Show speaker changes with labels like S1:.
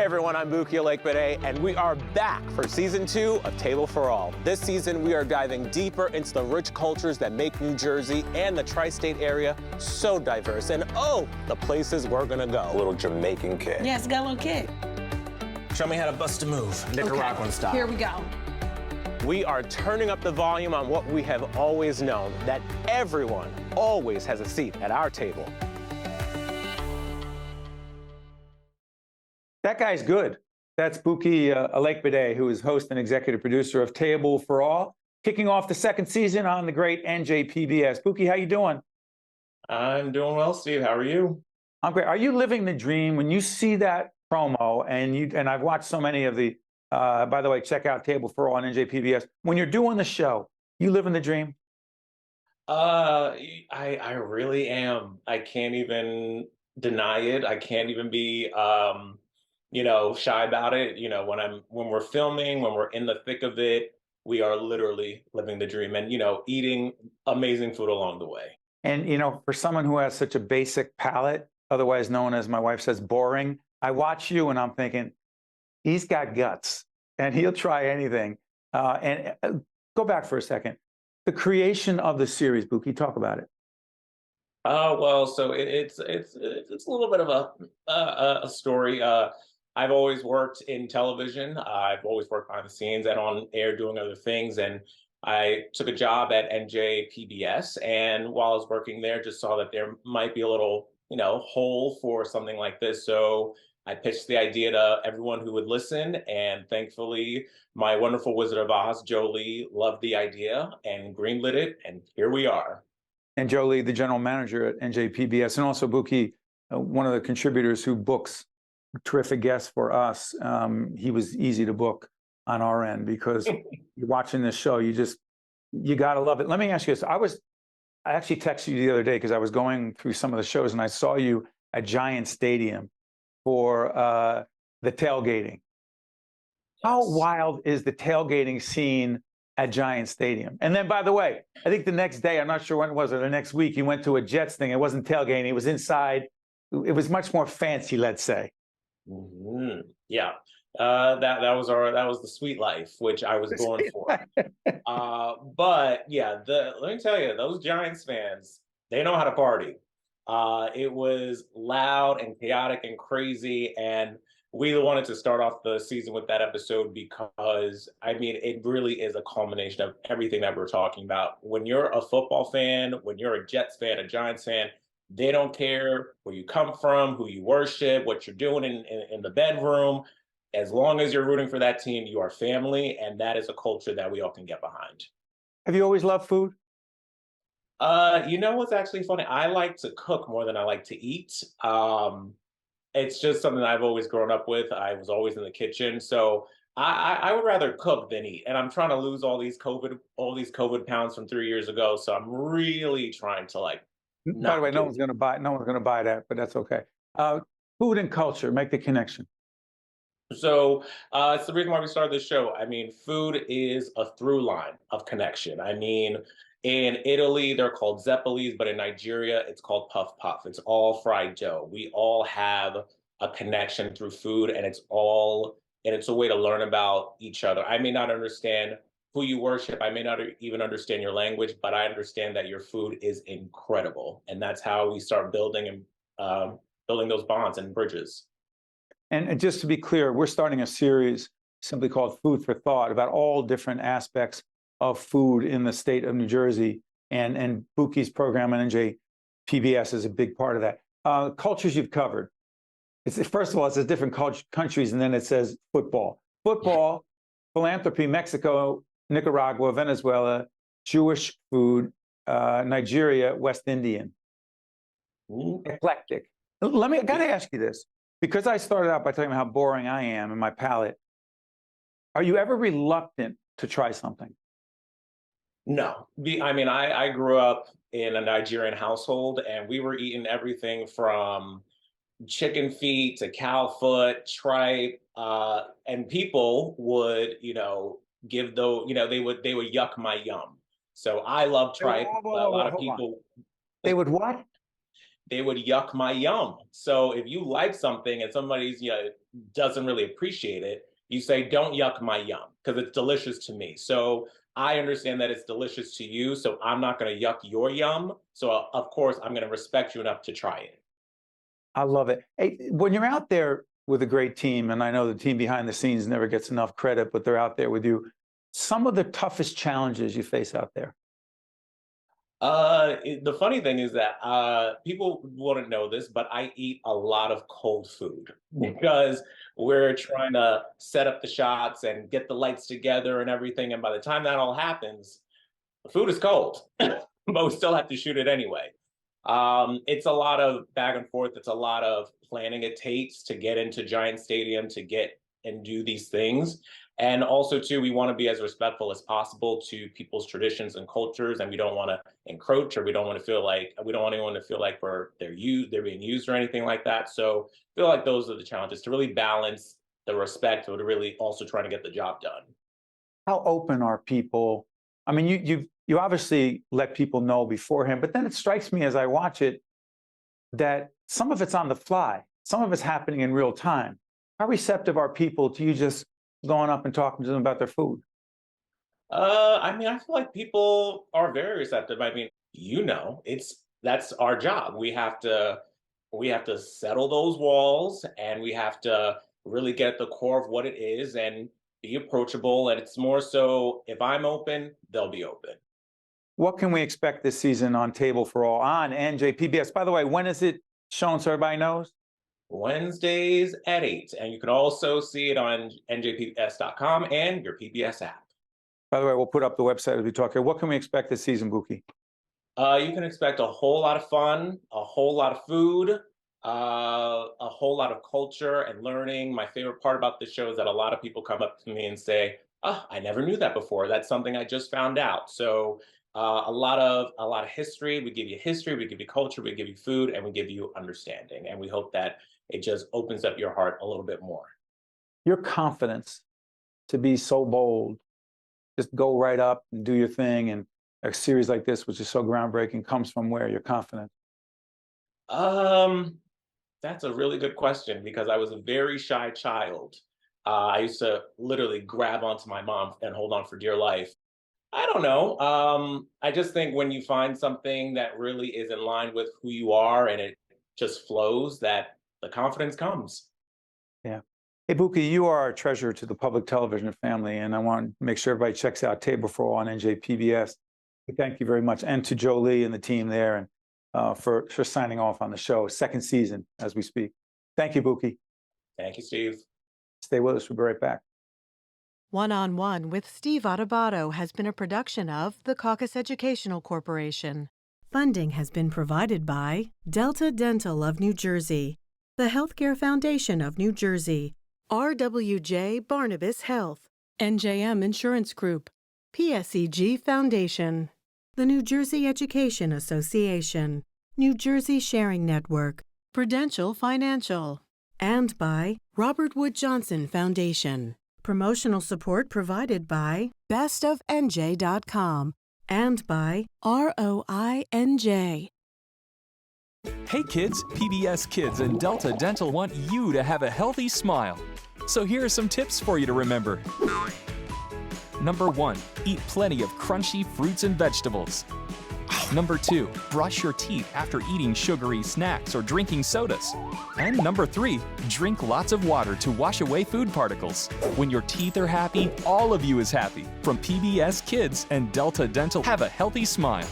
S1: Hey everyone, I'm Buki Elegbede, and we are back for season 2 of Table for All. This season, we are diving deeper into the rich cultures that make New Jersey and the tri-state area so diverse. And oh, the places we're gonna go.
S2: A little Jamaican kick.
S3: Yeah, it's got a little kick.
S1: Show me how to bust a move, Nicaraguan style.
S3: Here we go.
S1: We are turning up the volume on what we have always known, that everyone always has a seat at our table.
S4: That guy's good. That's Buki Elegbede, who is host and executive producer of Table for All, kicking off the second season on the great NJ PBS. Buki, how you doing?
S5: I'm doing well, Steve. How are you?
S4: I'm great. Are you living the dream when you see that promo? And I've watched so many of the. By the way, check out Table for All on NJ PBS. When you're doing the show, you living the dream?
S5: I really am. I can't even deny it. I can't even be shy about it. When we're filming, when we're in the thick of it, we are literally living the dream and, eating amazing food along the way.
S4: And, for someone who has such a basic palate, otherwise known as, my wife says, boring, I watch you and I'm thinking, he's got guts and he'll try anything. Go back for a second. The creation of the series, Buki, talk about it.
S5: Well, so it's a little bit of a story. I've always worked in television. I've always worked behind the scenes and on air doing other things. And I took a job at NJ PBS. And while I was working there, just saw that there might be a little, hole for something like this. So I pitched the idea to everyone who would listen. And thankfully, my wonderful Wizard of Oz, Jolie, loved the idea and greenlit it. And here we are.
S4: And Jolie, the general manager at NJ PBS, and also Buki, one of the contributors who books terrific guests for us. He was easy to book on our end because you're watching this show, you got to love it. Let me ask you this. I actually texted you the other day because I was going through some of the shows and I saw you at Giant Stadium for the tailgating. How wild is the tailgating scene at Giant Stadium? And then, by the way, I think the next day, I'm not sure when it was, or the next week, he went to a Jets thing. It wasn't tailgating. It was inside. It was much more fancy, let's say.
S5: Mm-hmm. Yeah, that was the sweet life, which I was born for. But yeah, let me tell you, those Giants fans, they know how to party. It was loud and chaotic and crazy, and we wanted to start off the season with that episode because, it really is a culmination of everything that we're talking about. When you're a football fan, when you're a Jets fan, a Giants fan, they don't care where you come from, who you worship, what you're doing in the bedroom. As long as you're rooting for that team, you are family, and that is a culture that we all can get behind.
S4: Have you always loved food?
S5: What's actually funny? I like to cook more than I like to eat. It's just something I've always grown up with. I was always in the kitchen, so I would rather cook than eat. And I'm trying to lose all these COVID pounds from 3 years ago. So I'm really trying to
S4: By the way, no one's going to buy that, but that's okay. Food and culture, make the connection.
S5: So it's the reason why we started this show. Food is a through line of connection. In Italy, they're called zeppelis, but in Nigeria, it's called puff puff. It's all fried dough. We all have a connection through food, and it's a way to learn about each other. I may not understand who you worship. I may not even understand your language, but I understand that your food is incredible. And that's how we start building those bonds and bridges.
S4: And just to be clear, we're starting a series simply called Food for Thought about all different aspects of food in the state of New Jersey. And Buki's program on NJ PBS is a big part of that. Cultures you've covered. First of all, it says different countries, and then it says football. Football, philanthropy, Mexico, Nicaragua, Venezuela, Jewish food, Nigeria, West Indian. Ooh. Eclectic. I got to ask you this, because I started out by telling you how boring I am and my palate. Are you ever reluctant to try something?
S5: No. I grew up in a Nigerian household, and we were eating everything from chicken feet to cow foot, tripe, and people would, give those, they would yuck my yum. So I love tripe, but a lot of people.
S4: They would what?
S5: They would yuck my yum. So if you like something and somebody's doesn't really appreciate it, you say, don't yuck my yum, because it's delicious to me. So I understand that it's delicious to you, so I'm not going to yuck your yum. So of course, I'm going to respect you enough to try it.
S4: I love it. Hey, when you're out there with a great team, and I know the team behind the scenes never gets enough credit, but they're out there with you, some of the toughest challenges you face out there?
S5: The funny thing is that people wouldn't know this, but I eat a lot of cold food because we're trying to set up the shots and get the lights together and everything. And by the time that all happens, the food is cold, but we still have to shoot it anyway. It's a lot of back and forth. It's a lot of planning it takes to get into Giant Stadium to get and do these things. And also, too, we want to be as respectful as possible to people's traditions and cultures, and we don't want to encroach, or we don't want anyone to feel like they're being used or anything like that. So I feel like those are the challenges, to really balance the respect, or to really also trying to get the job done.
S4: How open are people? I mean, you obviously let people know beforehand, but then it strikes me as I watch it that some of it's on the fly, some of it's happening in real time. How receptive are people to you just going up and talking to them about their food?
S5: I mean, I feel like people are very receptive. I mean, that's our job. We have to settle those walls, and we have to really get at the core of what it is and be approachable. And it's more so, if I'm open, they'll be open.
S4: What can we expect this season on Table for All on NJ PBS? By the way, when is it shown so everybody knows?
S5: Wednesdays at 8. And you can also see it on njpbs.com and your PBS app.
S4: By the way, we'll put up the website as we talk here. What can we expect this season, Buki?
S5: You can expect a whole lot of fun, a whole lot of food, a whole lot of culture and learning. My favorite part about this show is that a lot of people come up to me and say, "Oh, I never knew that before. That's something I just found out." So a lot of history. We give you history, we give you culture, we give you food, and we give you understanding. And we hope that it just opens up your heart a little bit more.
S4: Your confidence to be so bold, just go right up and do your thing, and a series like this, which is so groundbreaking, comes from where? Your confidence?
S5: That's a really good question, because I was a very shy child. I used to literally grab onto my mom and hold on for dear life. I don't know. I just think when you find something that really is in line with who you are and it just flows, that the confidence comes.
S4: Yeah. Hey, Buki, you are a treasure to the public television family, and I want to make sure everybody checks out Table for All on NJ PBS. We thank you very much, and to Jolie and the team there, and for signing off on the show. Second season as we speak. Thank you, Buki.
S5: Thank you, Steve.
S4: Stay with us. We'll be right back.
S2: One-on-One with Steve Adubato has been a production of the Caucus Educational Corporation. Funding has been provided by Delta Dental of New Jersey, the Healthcare Foundation of New Jersey, RWJ Barnabas Health, NJM Insurance Group, PSEG Foundation, the New Jersey Education Association, New Jersey Sharing Network, Prudential Financial, and by Robert Wood Johnson Foundation. Promotional support provided by bestofnj.com and by ROINJ.
S3: Hey kids, PBS Kids and Delta Dental want you to have a healthy smile. So here are some tips for you to remember. Number 1, eat plenty of crunchy fruits and vegetables. Number 2, brush your teeth after eating sugary snacks or drinking sodas. And number 3, drink lots of water to wash away food particles. When your teeth are happy, all of you is happy. From PBS Kids and Delta Dental, have a healthy smile.